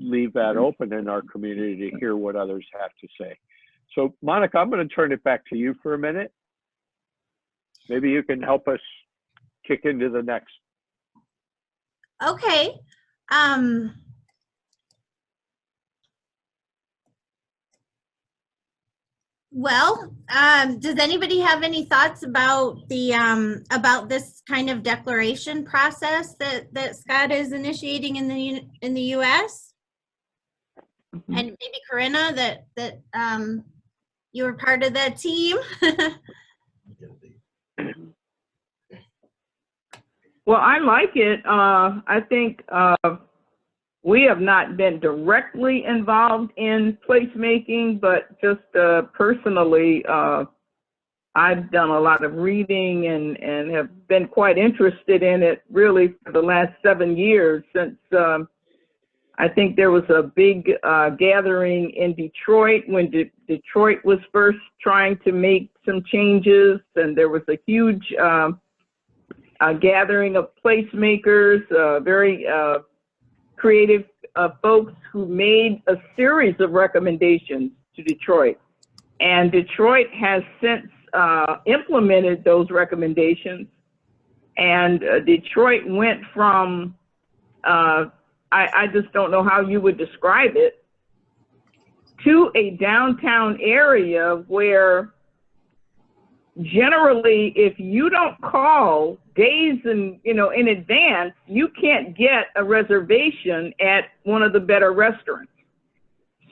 leave that open in our community to hear what others have to say. So Monica, I'm going to turn it back to you for a minute. Maybe you can help us kick into the next. Okay. Well, does anybody have any thoughts about the about this kind of declaration process that Scott is initiating in the U.S.? Mm-hmm. And maybe Corinna, that you were part of that team. Well, I like it. I think we have not been directly involved in placemaking, but just personally, I've done a lot of reading and have been quite interested in it really for the last 7 years since I think there was a big gathering in Detroit when Detroit was first trying to make some changes, and there was a huge gathering of placemakers, very creative folks who made a series of recommendations to Detroit. And Detroit has since implemented those recommendations. And Detroit went from, I just don't know how you would describe it, to a downtown area where generally, if you don't call days in advance, you can't get a reservation at one of the better restaurants.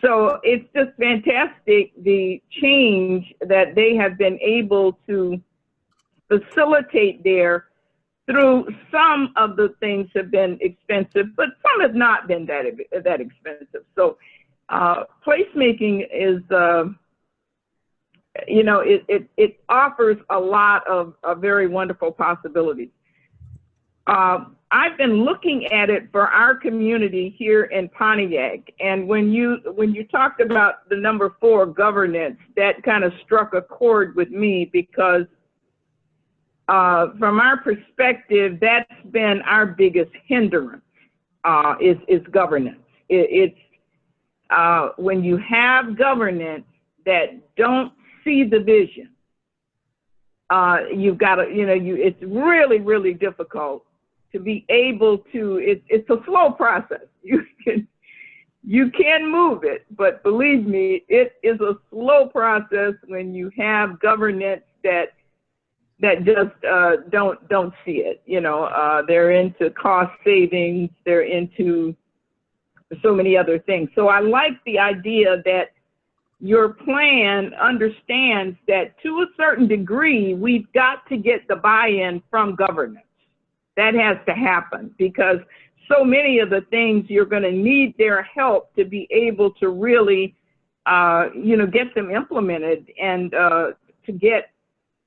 So it's just fantastic, the change that they have been able to facilitate there. Through some of the things have been expensive, but some have not been that expensive. So placemaking is, it offers a lot of very wonderful possibilities. I've been looking at it for our community here in Pontiac, and when you talked about the number 4, governance, that kind of struck a chord with me because from our perspective, that's been our biggest hindrance, is governance. It's when you have governance that don't see the vision, you've got to, it's really, really difficult to be able to, it's a slow process. You can move it, but believe me, it is a slow process when you have governance that just don't see it. They're into cost savings, they're into so many other things. So I like the idea that your plan understands that to a certain degree, we've got to get the buy-in from governance. That has to happen because so many of the things you're going to need their help to be able to really, get them implemented and to get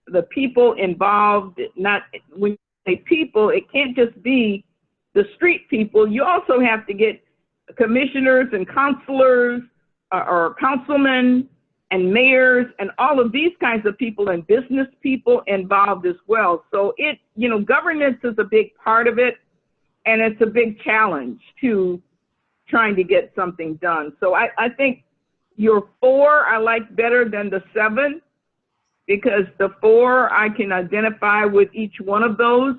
the people involved. Not when you say people, it can't just be the street people. You also have to get commissioners and councilors or councilmen and mayors and all of these kinds of people and business people involved as well. So governance is a big part of it, and it's a big challenge to trying to get something done. So I think your 4 I like better than the 7 because the 4 I can identify with each one of those.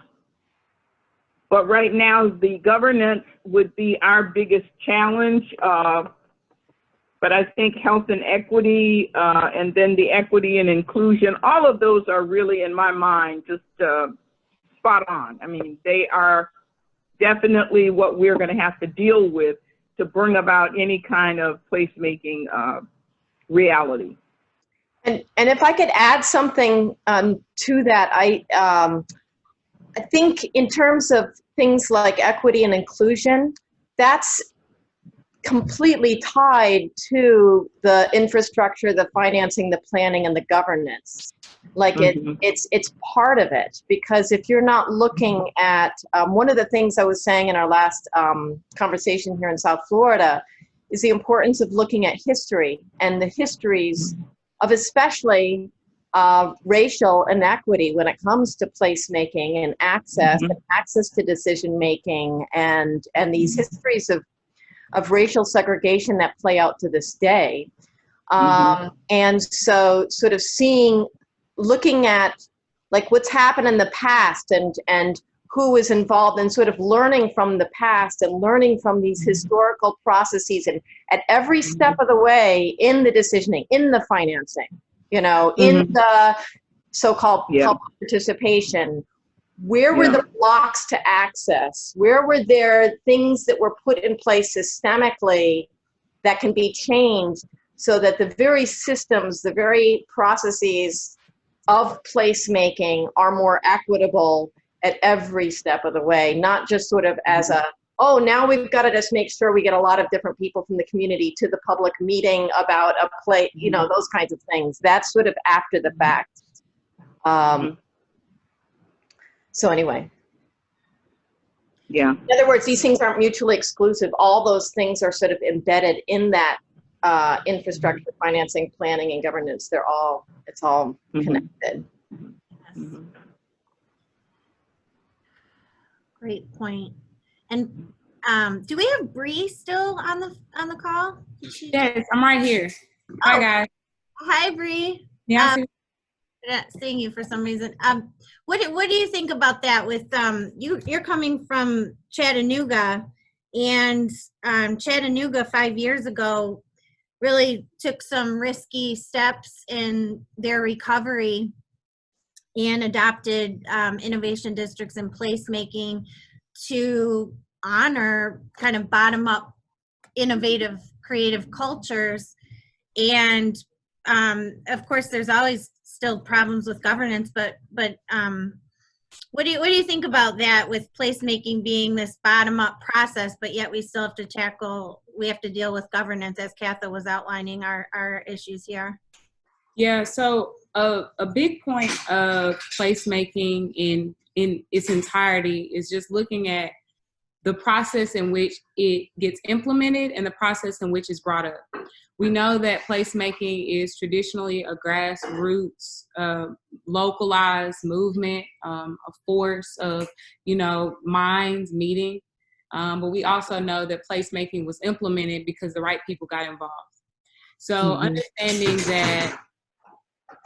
But right now the governance would be our biggest challenge. But I think health and equity, and then the equity and inclusion, all of those are really, in my mind, just spot on. I mean, they are definitely what we're going to have to deal with to bring about any kind of placemaking reality. And if I could add something to that, I think in terms of things like equity and inclusion, that's completely tied to the infrastructure, the financing, the planning, and the governance. Like it's part of it, because if you're not looking at, one of the things I was saying in our last conversation here in South Florida is the importance of looking at history and the histories of especially racial inequity when it comes to placemaking and access to decision making, and these histories of of racial segregation that play out to this day. And so sort of looking at like what's happened in the past and who is involved, and sort of learning from the past and learning from these historical processes, and at every step of the way in the decisioning, in the financing, you know, in the so-called public participation, where were the blocks to access? Where were there things that were put in place systemically that can be changed so that the very systems, the very processes of placemaking are more equitable at every step of the way, not just sort of as a, oh, now we've got to just make sure we get a lot of different people from the community to the public meeting about a play, you know, those kinds of things. That's sort of after the fact. So anyway. Yeah. In other words, these things aren't mutually exclusive. All those things are sort of embedded in that infrastructure, financing, planning, and governance. It's all connected. Great point. And do we have Brie still on the call? Yes, I'm right here. Hi, guys. Hi, Brie. Yeah. Not seeing you for some reason. What do you think about that? With you're coming from Chattanooga, and Chattanooga 5 years ago really took some risky steps in their recovery and adopted innovation districts and placemaking to honor kind of bottom-up, innovative, creative cultures. And of course, there's always still problems with governance, but what do you think about that, with placemaking being this bottom-up process, but yet we still have to deal with governance, as Katha was outlining our issues here? Yeah, so a big point of placemaking in its entirety is just looking at the process in which it gets implemented and the process in which it's brought up. We know that placemaking is traditionally a grassroots, localized movement, a force of, you know, minds meeting. But we also know that placemaking was implemented because the right people got involved. So understanding that,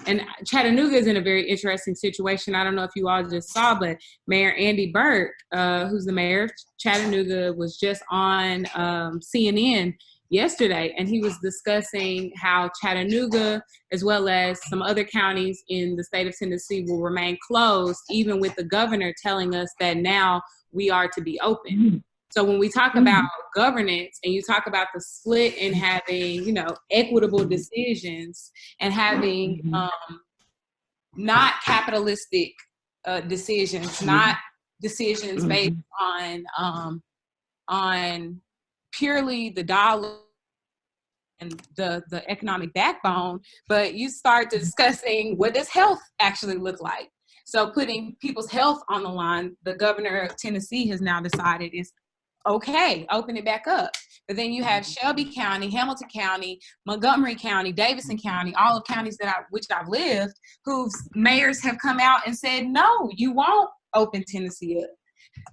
and Chattanooga is in a very interesting situation. I don't know if you all just saw, but Mayor Andy Burke, who's the mayor of Chattanooga, was just on CNN yesterday, and he was discussing how Chattanooga, as well as some other counties in the state of Tennessee, will remain closed, even with the governor telling us that now we are to be open. So when we talk about governance, and you talk about the split in having, you know, equitable decisions and having not capitalistic decisions, not decisions based on purely the dollar and the economic backbone, but you start discussing what does health actually look like. So putting people's health on the line, the governor of Tennessee has now decided is okay, open it back up. But then you have Shelby County, Hamilton County, Montgomery County, Davidson County, all of counties which I've lived, whose mayors have come out and said, no, you won't open Tennessee up.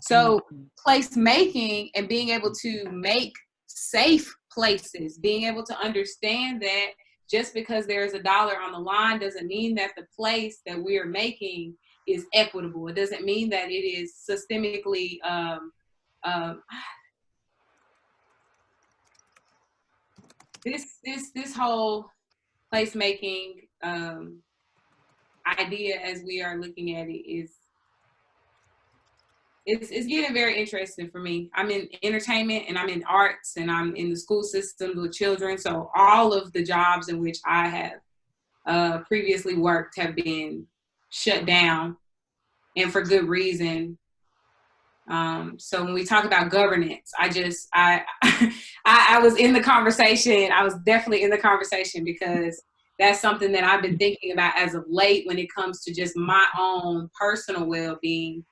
So placemaking and being able to make safe places, being able to understand that just because there's $1 on the line doesn't mean that the place that we're making is equitable. It doesn't mean that it is systemically this whole placemaking idea, as we are looking at it, it's getting very interesting for me. I'm in entertainment and I'm in arts and I'm in the school system with children. So all of the jobs in which I have previously worked have been shut down, and for good reason. So when we talk about governance, I was in the conversation. I was definitely in the conversation because that's something that I've been thinking about as of late when it comes to just my own personal well-being.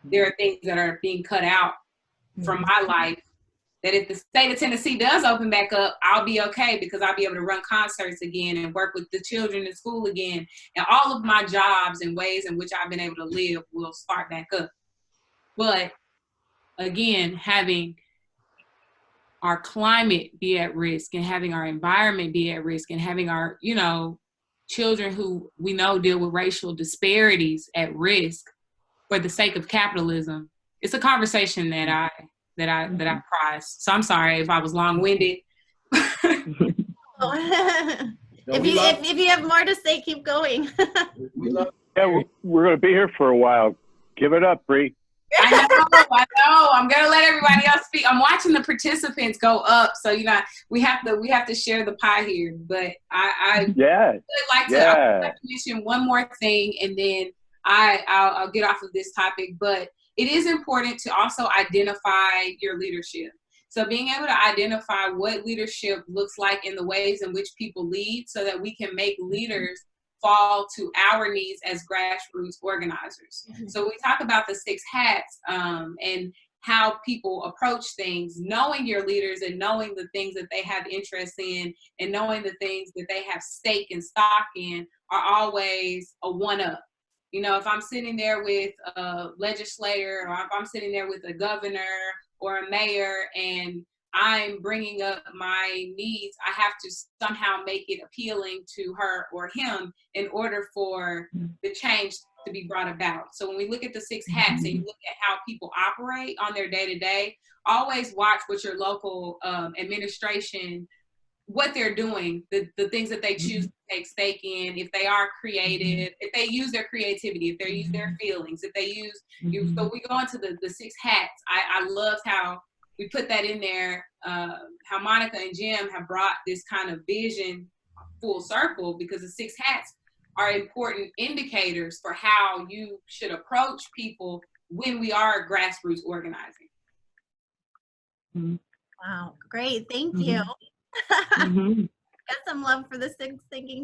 There are things that are being cut out from my life that if the state of Tennessee does open back up, I'll be okay because I'll be able to run concerts again and work with the children in school again. And all of my jobs and ways in which I've been able to live will start back up. But again, having our climate be at risk and having our environment be at risk and having our, you know, children who we know deal with racial disparities at risk for the sake of capitalism. It's a conversation that I prize. So I'm sorry if I was long-winded. If you have more to say, keep going. Yeah, we're going to be here for a while. Give it up, Brie. I know. I'm gonna let everybody else speak. I'm watching the participants go up, so you know we have to share the pie here. But I really like to mention one more thing, and then I'll get off of this topic. But it is important to also identify your leadership. So being able to identify what leadership looks like in the ways in which people lead, so that we can make leaders fall to our needs as grassroots organizers. Mm-hmm. So we talk about the 6 hats and how people approach things, knowing your leaders and knowing the things that they have interest in and knowing the things that they have stake and stock in are always a one-up. You know, if I'm sitting there with a legislator or if I'm sitting there with a governor or a mayor and I'm bringing up my needs, I have to somehow make it appealing to her or him in order for the change to be brought about. So when we look at the 6 hats and you look at how people operate on their day-to-day, always watch what your local administration, what they're doing, the things that they choose to take stake in, if they are creative, if they use their creativity, if they use their feelings, if they use, so we go into the 6 hats. I love how we put that in there, how Monica and Jim have brought this kind of vision full circle, because the 6 hats are important indicators for how you should approach people when we are grassroots organizing. Wow, great, thank you. Got some love for the 6 thinking